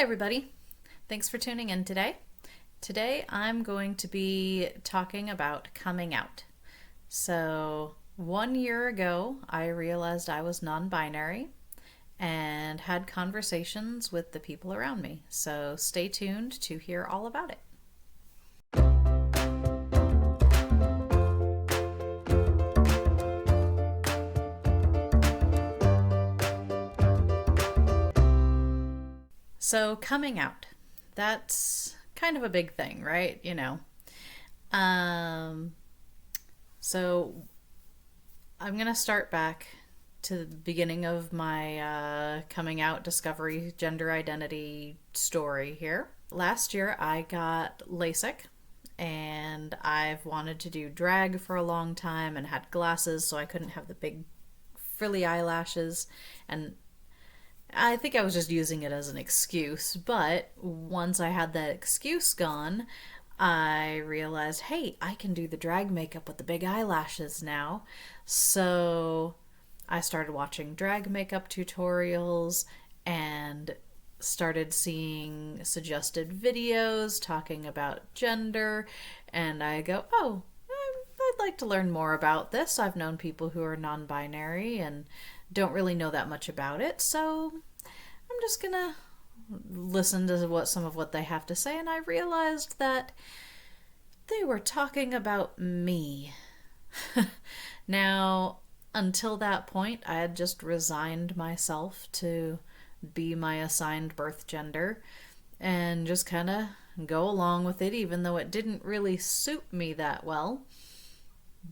Hi, everybody. Thanks for tuning in today. Today, I'm going to be talking about coming out. So, 1 year ago, I realized I was non binary and had conversations with the people around me. So, stay tuned to hear all about it. So, coming out. That's kind of a big thing, right? Um, so I'm going to start back to the beginning of my coming out, discovery, gender identity story here. Last year, I got LASIK, and I've wanted to do drag for a long time and had glasses, so I couldn't have the big frilly eyelashes. And I think I was just using it as an excuse, but once I had that excuse gone, I realized, hey, I can do the drag makeup with the big eyelashes now. So I started watching drag makeup tutorials and started seeing suggested videos talking about gender. And I go, oh, I'd like to learn more about this. I've known people who are non binary and don't really know that much about it. So I'm just gonna listen to some of what they have to say, and I realized that they were talking about me. Now, until that point, I had just resigned myself to be my assigned birth gender and just kind of go along with it, even though it didn't really suit me that well.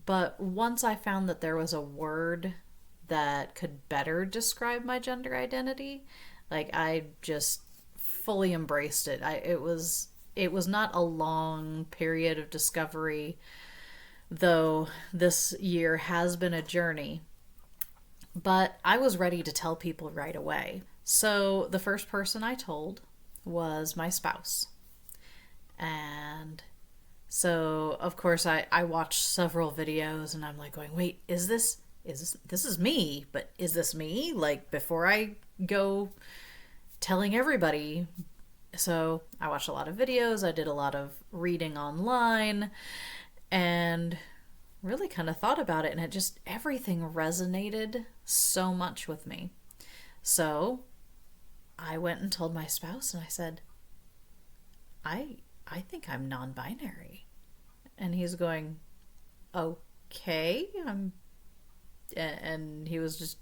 But once I found that there was a word that could better describe my gender identity, like I just fully embraced it. It was not a long period of discovery, though this year has been a journey. But I was ready to tell people right away. So the first person I told was my spouse. And so of course I watched several videos and I'm like going, wait, this is me, but is this me? Like before I go telling everybody. So I watched a lot of videos, I did a lot of reading online, and really kind of thought about it, and it just everything resonated so much with me. So I went and told my spouse and I said, I think I'm non-binary. And he's going, okay. And he was just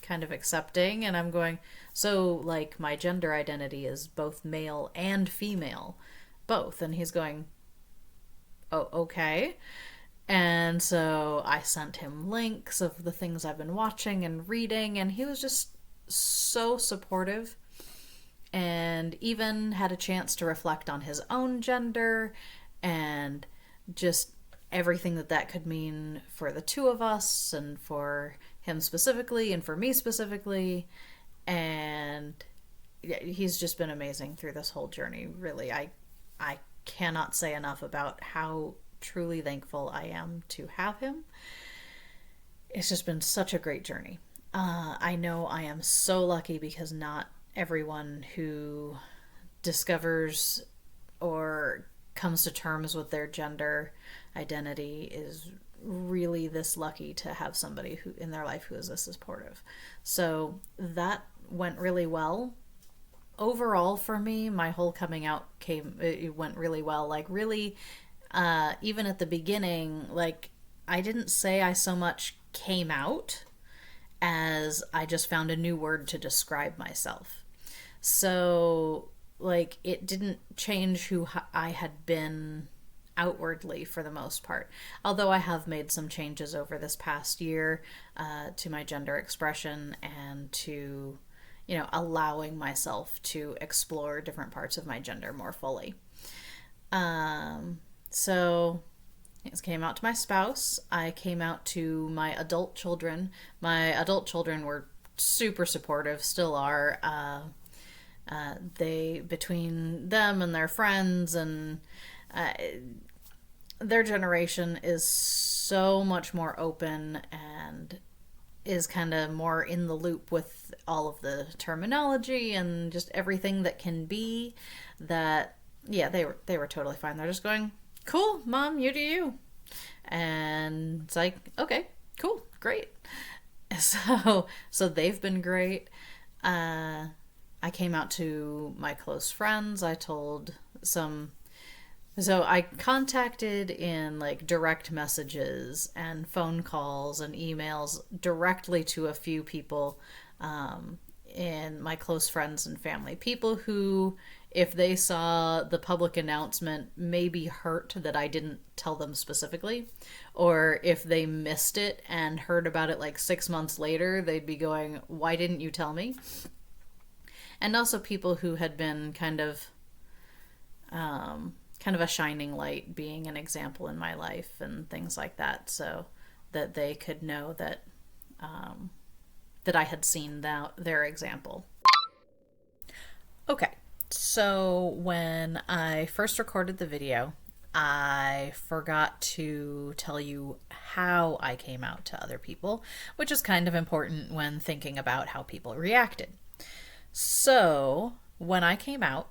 kind of accepting, and I'm going, so like my gender identity is both male and female, both. And he's going, oh, okay. And so I sent him links of the things I've been watching and reading, and he was just so supportive and even had a chance to reflect on his own gender and just everything that could mean for the two of us and for him specifically and for me specifically. And yeah, he's just been amazing through this whole journey. Really, I cannot say enough about how truly thankful I am to have him. It's just been such a great journey. I know I am so lucky because not everyone who discovers or comes to terms with their gender identity is really this lucky to have somebody who in their life who is this supportive. So that went really well. Overall for me, my whole coming out it went really well. Like really, even at the beginning, like I didn't say I so much came out as I just found a new word to describe myself. So like it didn't change who I had been outwardly for the most part. Although I have made some changes over this past year to my gender expression and to, allowing myself to explore different parts of my gender more fully. So it came out to my spouse. I came out to my adult children. My adult children were super supportive, still are. They, between them and their friends and their generation is so much more open and is kind of more in the loop with all of the terminology and just everything that can be, that yeah, they were totally fine. They're just going, cool, mom, you do you. And it's like, okay, cool, great. So they've been great. I came out to my close friends. I told some. So I contacted in like direct messages and phone calls and emails directly to a few people, in my close friends and family. People who, if they saw the public announcement, may be hurt that I didn't tell them specifically. Or if they missed it and heard about it like 6 months later, they'd be going, why didn't you tell me? And also people who had been kind of a shining light, being an example in my life and things like that, so that they could know that that I had seen their example. Okay, so when I first recorded the video, I forgot to tell you how I came out to other people, which is kind of important when thinking about how people reacted. So when I came out,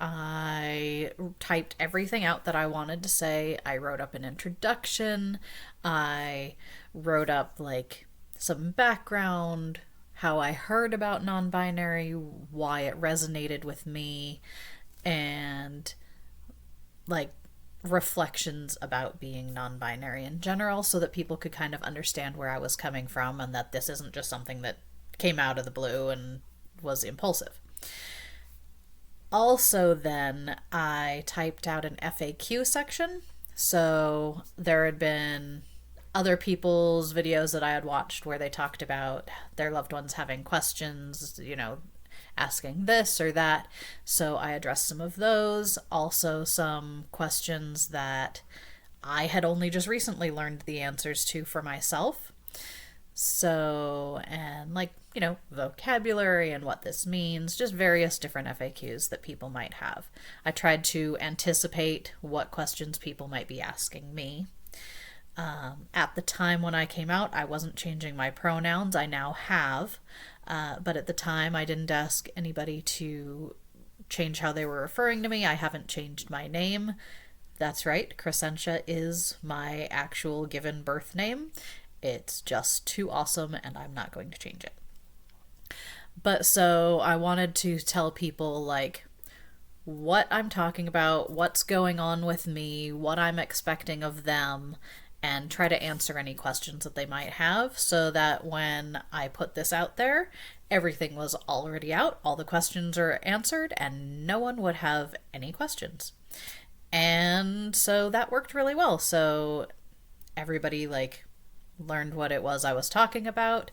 I typed everything out that I wanted to say. I wrote up an introduction. I wrote up like some background, how I heard about non-binary, why it resonated with me, and like reflections about being non-binary in general, so that people could kind of understand where I was coming from and that this isn't just something that came out of the blue and was impulsive. Also, then I typed out an FAQ section. So there had been other people's videos that I had watched where they talked about their loved ones having questions, asking this or that. So I addressed some of those. Also, some questions that I had only just recently learned the answers to for myself. So, and like, vocabulary and what this means, just various different FAQs that people might have. I tried to anticipate what questions people might be asking me. At the time when I came out, I wasn't changing my pronouns. I now have. But at the time, I didn't ask anybody to change how they were referring to me. I haven't changed my name. That's right, Crescentia is my actual given birth name. It's just too awesome, and I'm not going to change it. But so I wanted to tell people, like, what I'm talking about, what's going on with me, what I'm expecting of them, and try to answer any questions that they might have, so that when I put this out there, everything was already out, all the questions are answered, and no one would have any questions. And so that worked really well. So everybody, like, learned what it was I was talking about.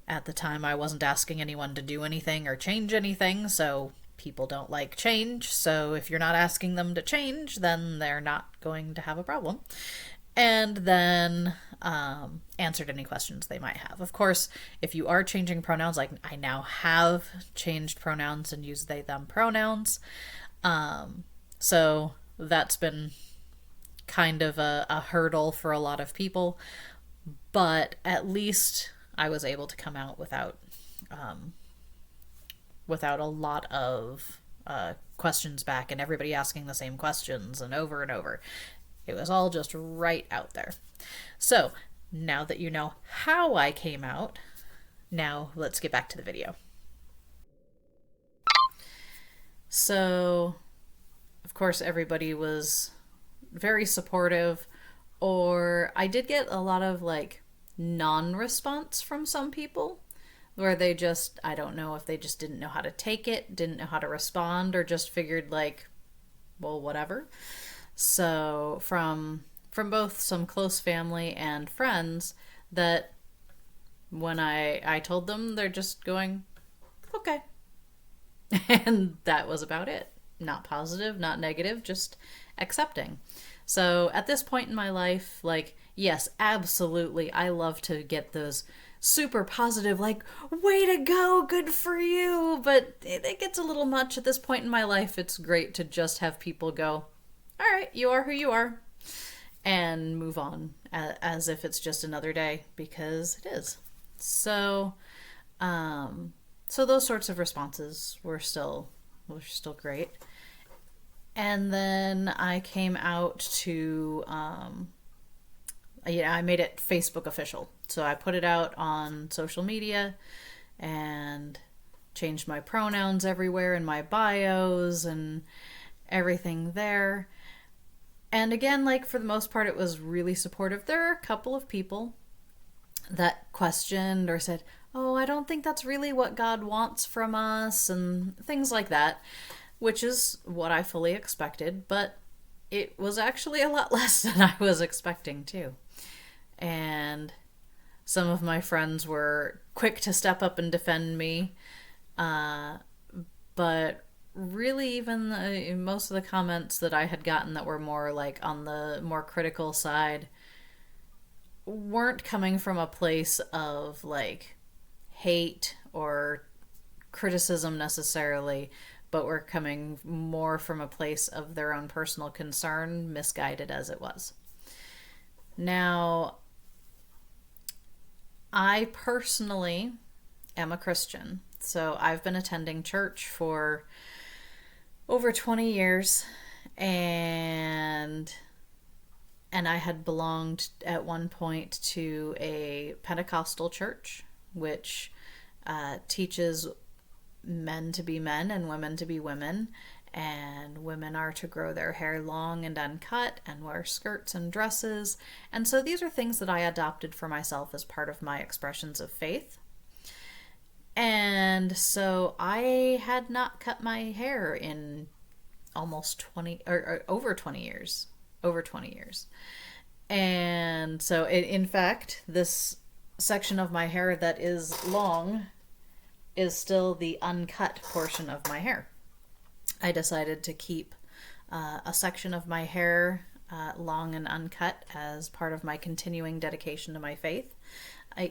At the time, I wasn't asking anyone to do anything or change anything, so people don't like change. So if you're not asking them to change, then they're not going to have a problem. And then answered any questions they might have. Of course, if you are changing pronouns, like I now have changed pronouns and use they, them pronouns. So that's been kind of a hurdle for a lot of people. But at least I was able to come out without a lot of questions back and everybody asking the same questions and over. It was all just right out there. So now that you know how I came out, now let's get back to the video. So, of course, everybody was very supportive, or I did get a lot of like non-response from some people where they just, I don't know if they just didn't know how to take it, didn't know how to respond, or just figured like, well, whatever. So from both some close family and friends, that when I told them, they're just going, okay. And that was about it. Not positive, not negative, just accepting. So at this point in my life, like, yes, absolutely, I love to get those super positive, like, way to go, good for you, but it gets a little much at this point in my life. It's great to just have people go, all right, you are who you are, and move on. as if it's just another day, because it is. So, so those sorts of responses were still great. And then I came out to, I made it Facebook official. So I put it out on social media and changed my pronouns everywhere in my bios and everything there. And again, like for the most part, it was really supportive. There are a couple of people that questioned or said, "Oh, I don't think that's really what God wants from us," and things like that, which is what I fully expected, but it was actually a lot less than I was expecting too. And some of my friends were quick to step up and defend me, uh, but really, even most of the comments that I had gotten that were more like on the more critical side weren't coming from a place of like hate or criticism necessarily, but were coming more from a place of their own personal concern, misguided as it was. Now, I personally am a Christian, so I've been attending church for over 20 years, and I had belonged at one point to a Pentecostal church, which teaches men to be men and women to be women, and women are to grow their hair long and uncut and wear skirts and dresses. And so these are things that I adopted for myself as part of my expressions of faith. And so I had not cut my hair in almost 20 or over 20 years. Over 20 years. And so, in fact, this section of my hair that is long is still the uncut portion of my hair. I decided to keep a section of my hair long and uncut as part of my continuing dedication to my faith,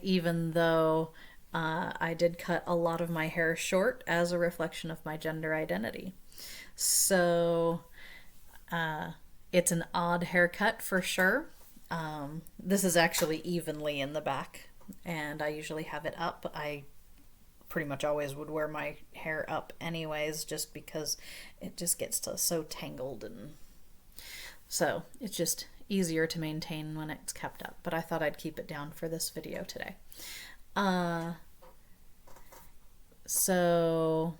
even though I did cut a lot of my hair short as a reflection of my gender identity. So it's an odd haircut for sure. This is actually evenly in the back, and I usually have it up. I pretty much always would wear my hair up anyways, just because it just gets so tangled, and so it's just easier to maintain when it's kept up. But I thought I'd keep it down for this video today. So,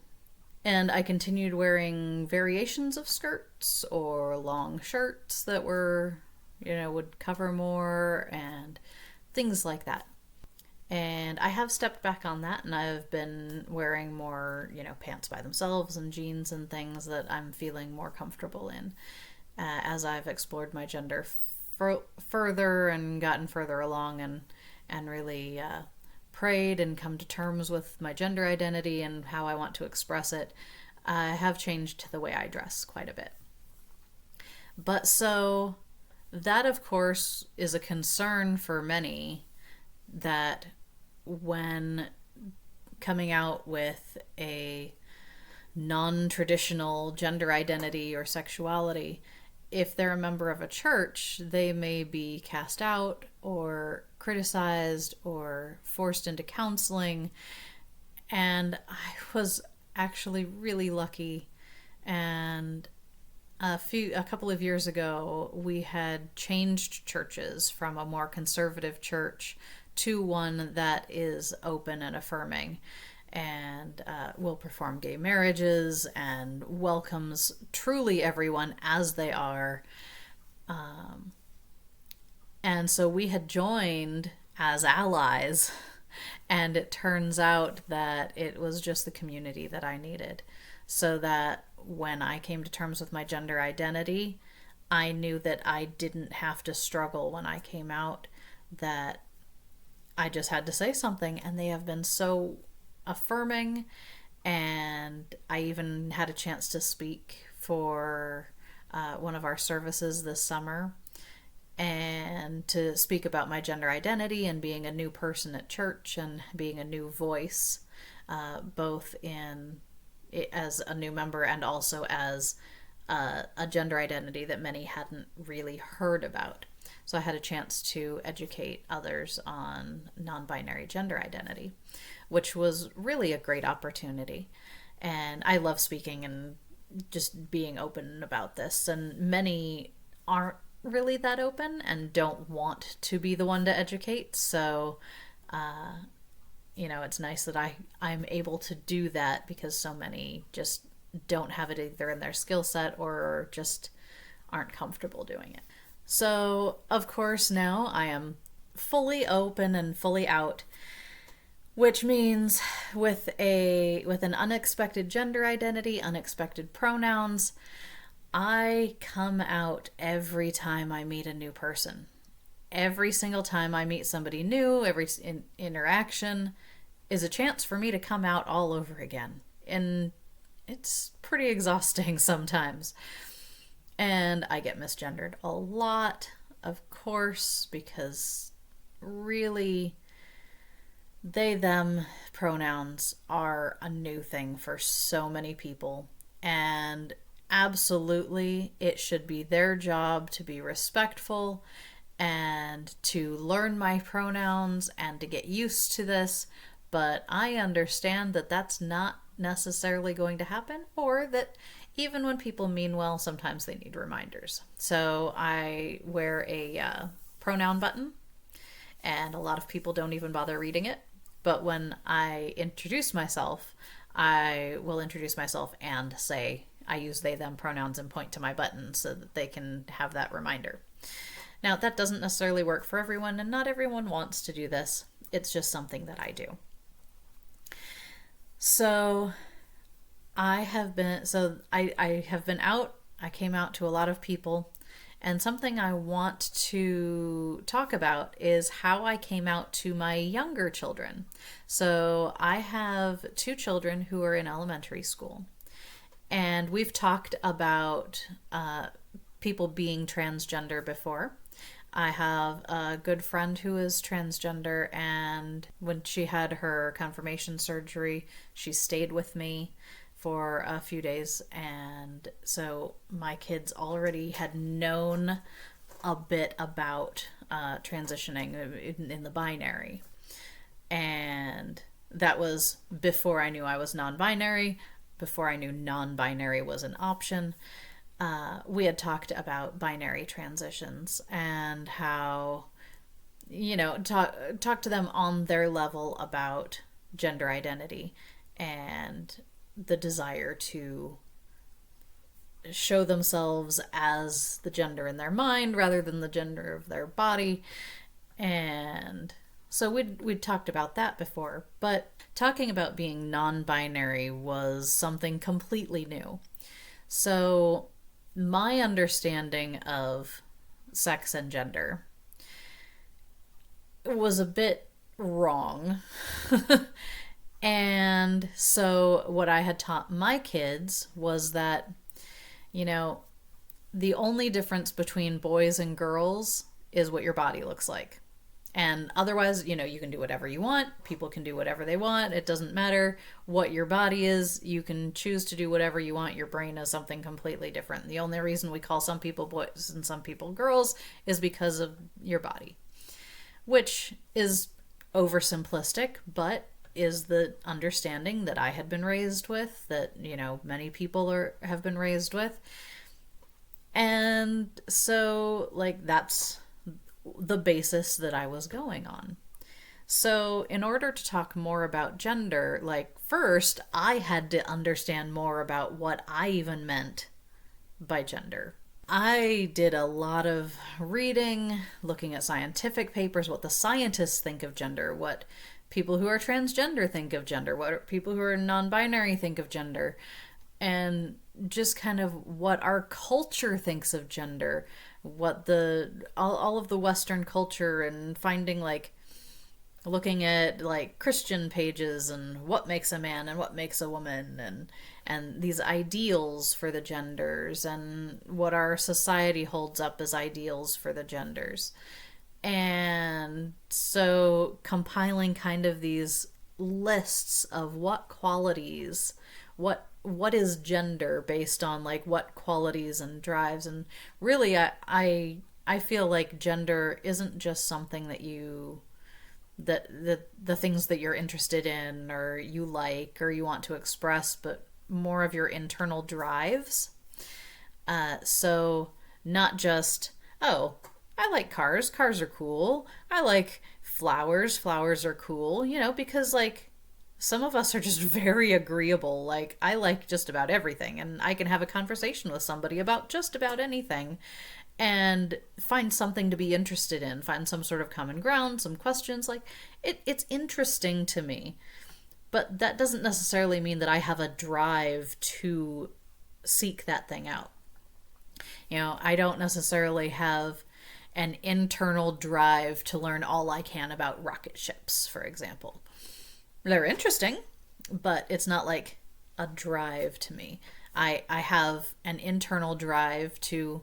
and I continued wearing variations of skirts or long shirts that were, would cover more and things like that. And I have stepped back on that, and I've been wearing more, pants by themselves and jeans and things that I'm feeling more comfortable in as I've explored my gender further and gotten further along, and really prayed and come to terms with my gender identity and how I want to express it. I have changed the way I dress quite a bit. But so that, of course, is a concern for many, that when coming out with a non-traditional gender identity or sexuality, if they're a member of a church, they may be cast out or criticized or forced into counseling. And I was actually really lucky, and a couple of years ago we had changed churches from a more conservative church to one that is open and affirming, and will perform gay marriages and welcomes truly everyone as they are. And so we had joined as allies, and it turns out that it was just the community that I needed, so that when I came to terms with my gender identity, I knew that I didn't have to struggle when I came out, that I just had to say something, and they have been so affirming. And I even had a chance to speak for one of our services this summer, and to speak about my gender identity and being a new person at church and being a new voice, both in as a new member and also as a gender identity that many hadn't really heard about. So I had a chance to educate others on non-binary gender identity, which was really a great opportunity. And I love speaking and just being open about this. And many aren't really that open and don't want to be the one to educate. So, it's nice that I'm able to do that because so many just don't have it either in their skill set or just aren't comfortable doing it. So, of course, now I am fully open and fully out, which means with an unexpected gender identity, unexpected pronouns, I come out every time I meet a new person. Every single time I meet somebody new, every interaction is a chance for me to come out all over again. And it's pretty exhausting sometimes. And I get misgendered a lot, of course, because really they, them pronouns are a new thing for so many people. And absolutely, it should be their job to be respectful and to learn my pronouns and to get used to this. But I understand that that's not necessarily going to happen, or that even when people mean well, sometimes they need reminders. So I wear a pronoun button, and a lot of people don't even bother reading it. But when I introduce myself, I will introduce myself and say I use they, them pronouns and point to my button so that they can have that reminder. Now, that doesn't necessarily work for everyone, and not everyone wants to do this. It's just something that I do. So I have been out. I came out to a lot of people, and something I want to talk about is how I came out to my younger children. So I have 2 children who are in elementary school, and we've talked about people being transgender before. I have a good friend who is transgender, and when she had her confirmation surgery, she stayed with me for a few days, and so my kids already had known a bit about transitioning in the binary. And that was before I knew I was non-binary, before I knew non-binary was an option. We had talked about binary transitions and how, talk to them on their level about gender identity and the desire to show themselves as the gender in their mind rather than the gender of their body. And so we'd talked about that before, but talking about being non-binary was something completely new. So my understanding of sex and gender was a bit wrong. And so what I had taught my kids was that, the only difference between boys and girls is what your body looks like. And otherwise, you can do whatever you want. People can do whatever they want. It doesn't matter what your body is. You can choose to do whatever you want. Your brain is something completely different. The only reason we call some people boys and some people girls is because of your body, which is oversimplistic, but is the understanding that I had been raised with, that, many people have been raised with. And so, that's the basis that I was going on. So in order to talk more about gender, first I had to understand more about what I even meant by gender. I did a lot of reading, looking at scientific papers, what the scientists think of gender, what people who are transgender think of gender, what people who are non-binary think of gender, and just kind of what our culture thinks of gender, what all of the Western culture, and finding looking at Christian pages and what makes a man and what makes a woman, and these ideals for the genders and what our society holds up as ideals for the genders. And so compiling kind of these lists of what qualities, what is gender based on what qualities and drives. And really I I feel like gender isn't just something that you that the things that you're interested in or you like or you want to express, but more of your internal drives. So not just, oh, I like cars. Cars are cool. I like flowers. Flowers are cool. Because like some of us are just very agreeable. Like I like just about everything, and I can have a conversation with somebody about just about anything and find something to be interested in, find some sort of common ground, some questions. Like it's interesting to me. But that doesn't necessarily mean that I have a drive to seek that thing out. I don't necessarily have an internal drive to learn all I can about rocket ships, for example. They're interesting, but it's not like a drive to me. I have an internal drive to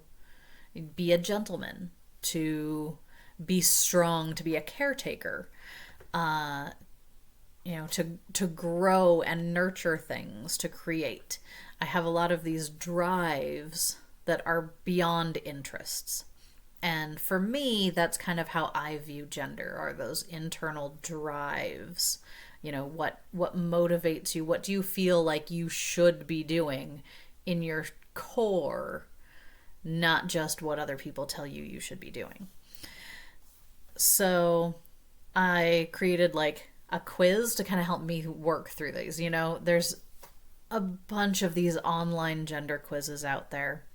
be a gentleman, to be strong, to be a caretaker, to grow and nurture things, to create. I have a lot of these drives that are beyond interests. And for me, that's kind of how I view gender, are those internal drives. What motivates you? What do you feel like you should be doing in your core, not just what other people tell you you should be doing. So I created like a quiz to kind of help me work through these. There's a bunch of these online gender quizzes out there,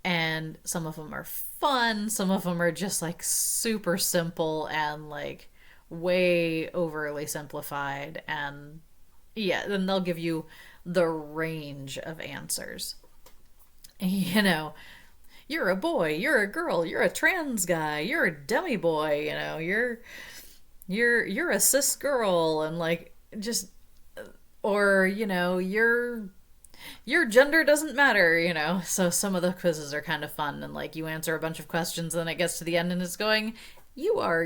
and some of them are fun, some of them are just like super simple and like way overly simplified, and yeah, then they'll give you the range of answers. You're a boy, you're a girl, you're a trans guy, you're a demi boy, you're a cis girl, and like just, or your gender doesn't matter. So some of the quizzes are kind of fun, and like you answer a bunch of questions, and then it gets to the end and it's going, you are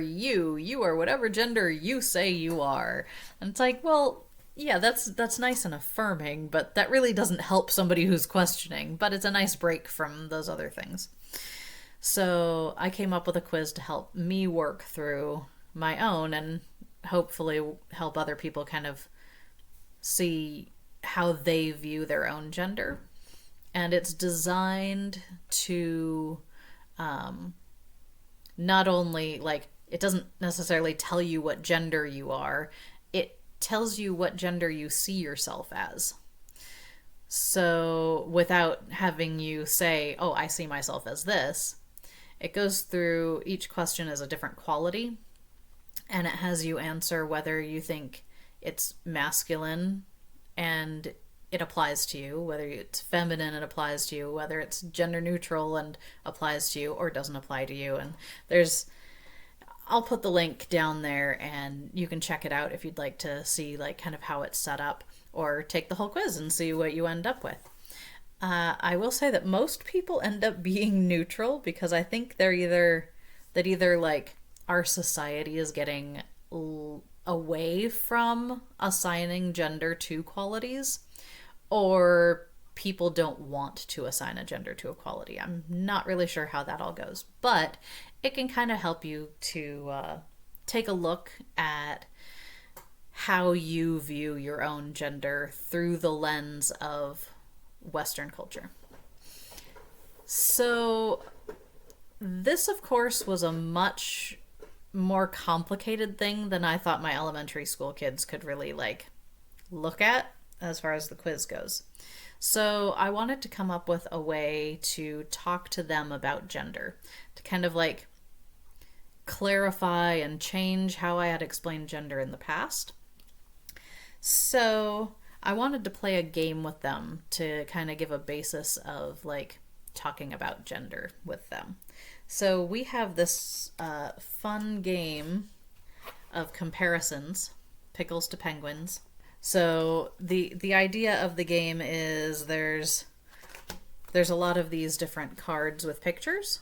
whatever gender you say you are. And it's like, well, yeah, that's nice and affirming, but that really doesn't help somebody who's questioning, but it's a nice break from those other things. So I came up with a quiz to help me work through my own and hopefully help other people kind of see how they view their own gender. And it's designed to not only, like, it doesn't necessarily tell you what gender you are, it tells you what gender you see yourself as. So without having you say, oh, I see myself as this, it goes through, each question is a different quality, and it has you answer whether you think it's masculine and it applies to you, whether it's feminine and applies to you, whether it's gender neutral and applies to you or doesn't apply to you. And I'll put the link down there and you can check it out if you'd like to see like kind of how it's set up, or take the whole quiz and see what you end up with. I will say that most people end up being neutral, because I think either like our society is getting away from assigning gender to qualities, or people don't want to assign a gender to a quality. I'm not really sure how that all goes, but it can kind of help you to take a look at how you view your own gender through the lens of Western culture. So this, of course, was a much more complicated thing than I thought my elementary school kids could really like look at as far as the quiz goes. So I wanted to come up with a way to talk to them about gender, to kind of like clarify and change how I had explained gender in the past. So I wanted to play a game with them to kind of give a basis of like talking about gender with them. So we have this fun game of comparisons, pickles to penguins. So the idea of the game is there's a lot of these different cards with pictures.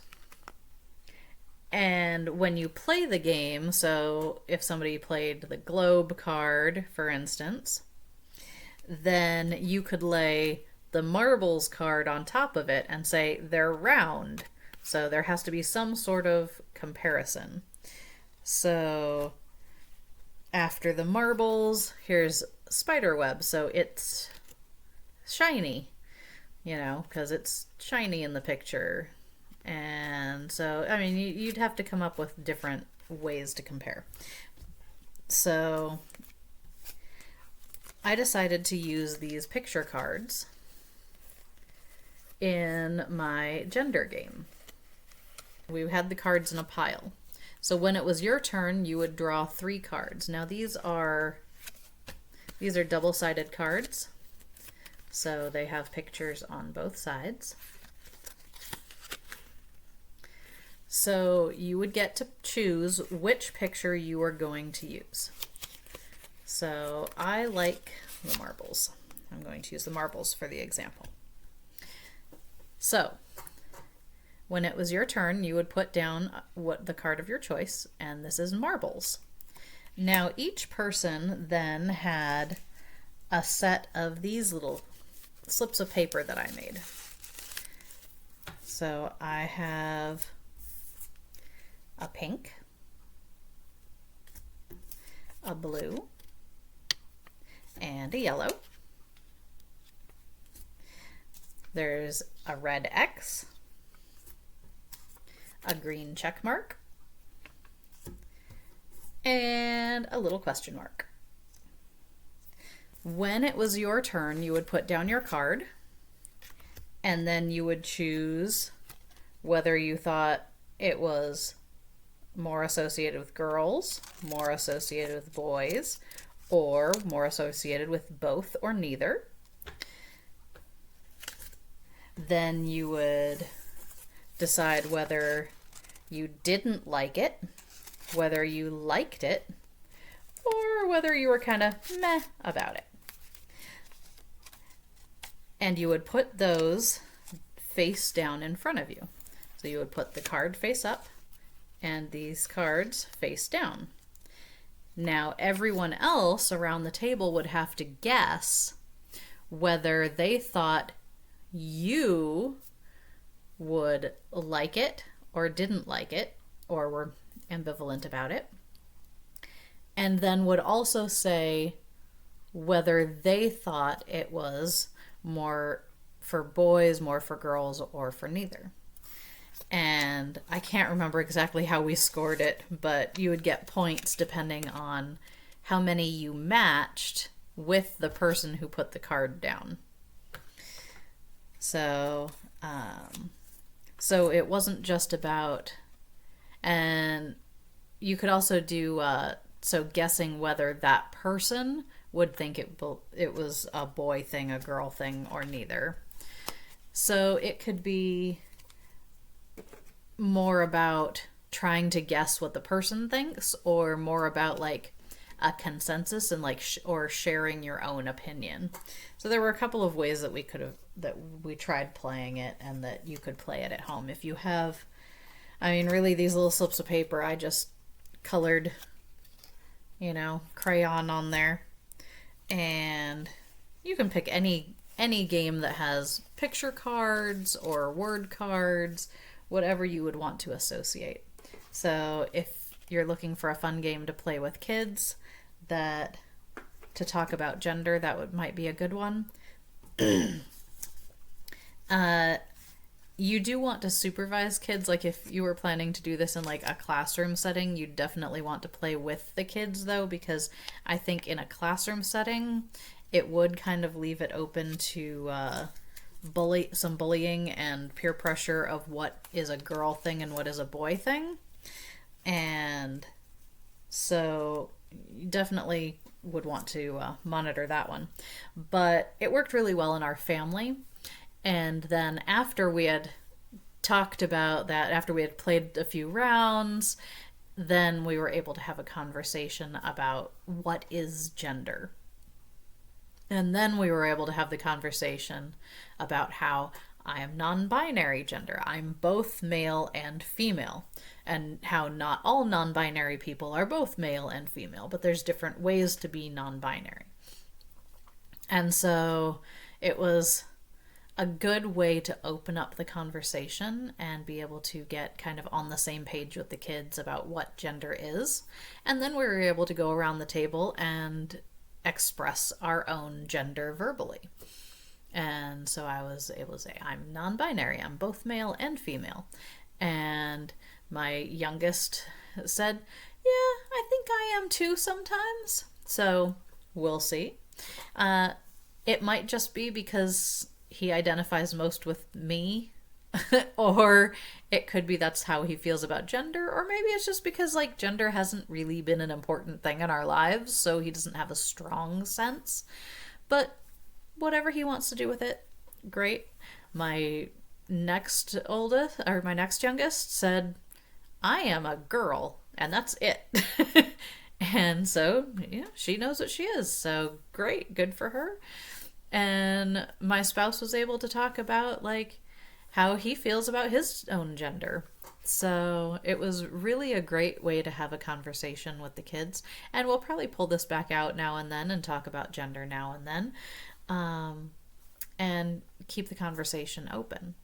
And when you play the game, so if somebody played the globe card, for instance, then you could lay the marbles card on top of it and say they're round. So there has to be some sort of comparison. So after the marbles, here's spider web. So it's shiny, because it's shiny in the picture. And so, I mean, you'd have to come up with different ways to compare. So I decided to use these picture cards in my gender game. We had the cards in a pile. So when it was your turn, you would draw 3 cards. Now these are double-sided cards. So they have pictures on both sides. So you would get to choose which picture you are going to use. So I like the marbles. I'm going to use the marbles for the example. So when it was your turn, you would put down the card of your choice, and this is marbles. Now each person then had a set of these little slips of paper that I made. So I have a pink, a blue, and a yellow. There's a red X, a green check mark, and a little question mark. When it was your turn, you would put down your card, and then you would choose whether you thought it was more associated with girls, more associated with boys, or more associated with both or neither. Then you would decide whether you didn't like it, whether you liked it, or whether you were kind of meh about it. And you would put those face down in front of you. So you would put the card face up and these cards face down. Now everyone else around the table would have to guess whether they thought you would like it or didn't like it or were ambivalent about it. And then would also say whether they thought it was more for boys, more for girls, or for neither. And I can't remember exactly how we scored it, but you would get points depending on how many you matched with the person who put the card down. So it wasn't just about, and you could also do so guessing whether that person would think it was a boy thing, a girl thing, or neither. So it could be more about trying to guess what the person thinks, or more about like a consensus and like or sharing your own opinion. So there were a couple of ways that we tried playing it, and that you could play it at home. If you have, really these little slips of paper, I just colored, crayon on there. And you can pick any game that has picture cards or word cards, whatever you would want to associate. So if you're looking for a fun game to play with kids to talk about gender, might be a good one. You do want to supervise kids. Like if you were planning to do this in like a classroom setting, you definitely want to play with the kids though, because I think in a classroom setting, it would kind of leave it open to some bullying and peer pressure of what is a girl thing and what is a boy thing. And so you definitely would want to monitor that one. But it worked really well in our family. And then after we had talked about that, after we had played a few rounds, then we were able to have a conversation about what is gender. And then we were able to have the conversation about how I am non-binary gender. I'm both male and female. And how not all non-binary people are both male and female, but there's different ways to be non-binary. And so it was a good way to open up the conversation and be able to get kind of on the same page with the kids about what gender is. And then we were able to go around the table and express our own gender verbally. And so I was able to say, I'm non-binary, I'm both male and female. And my youngest said, yeah, I think I am too sometimes. So we'll see. It might just be because he identifies most with me, or it could be that's how he feels about gender, or maybe it's just because like gender hasn't really been an important thing in our lives, so he doesn't have a strong sense. But whatever he wants to do with it, great. My next youngest said, I am a girl, and that's it. And so, yeah, she knows what she is, so great, good for her. And my spouse was able to talk about like how he feels about his own gender. So it was really a great way to have a conversation with the kids. And we'll probably pull this back out now and then and talk about gender now and then, and keep the conversation open.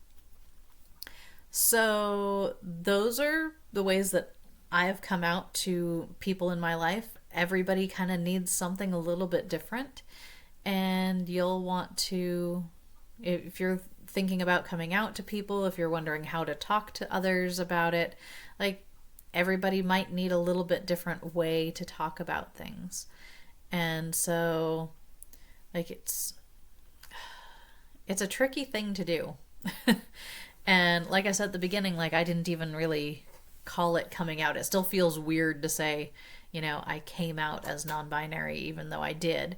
So those are the ways that I have come out to people in my life. Everybody kind of needs something a little bit different. And you'll want to, if you're thinking about coming out to people, if you're wondering how to talk to others about it, like everybody might need a little bit different way to talk about things. And so like it's a tricky thing to do. And like I said at the beginning, like I didn't even really call it coming out. It still feels weird to say, you know, I came out as non-binary, even though I did.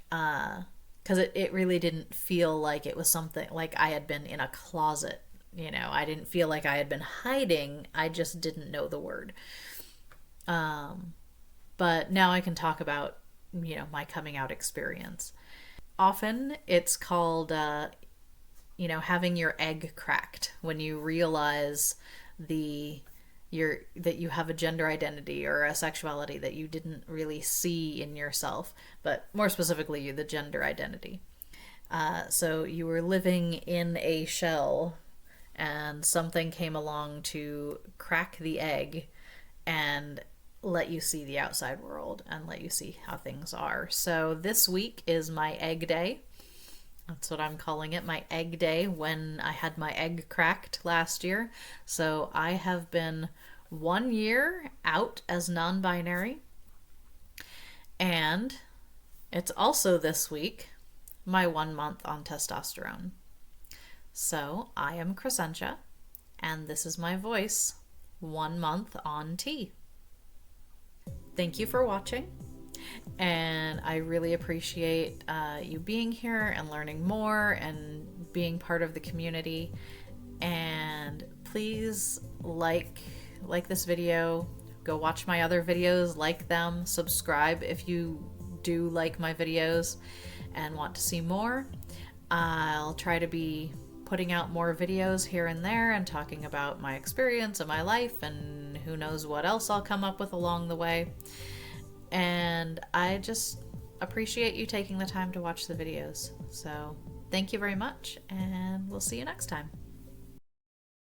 Because it really didn't feel like it was something like I had been in a closet. You know, I didn't feel like I had been hiding. I just didn't know the word. But now I can talk about, you know, my coming out experience. Often it's called, you know, having your egg cracked, when you realize that you have a gender identity or a sexuality that you didn't really see in yourself, but more specifically, the gender identity. So you were living in a shell and something came along to crack the egg and let you see the outside world and let you see how things are. So this week is my egg day. That's what I'm calling it, my egg day, when I had my egg cracked last year. So I have been 1 year out as non-binary. And it's also this week my 1 month on testosterone. So I am Crescentia, and this is my voice, 1 month on T. Thank you for watching. And I really appreciate you being here and learning more and being part of the community. And please like this video, go watch my other videos, like them, subscribe if you do like my videos and want to see more. I'll try to be putting out more videos here and there and talking about my experience and my life, and who knows what else I'll come up with along the way. And I just appreciate you taking the time to watch the videos. So thank you very much, and we'll see you next time.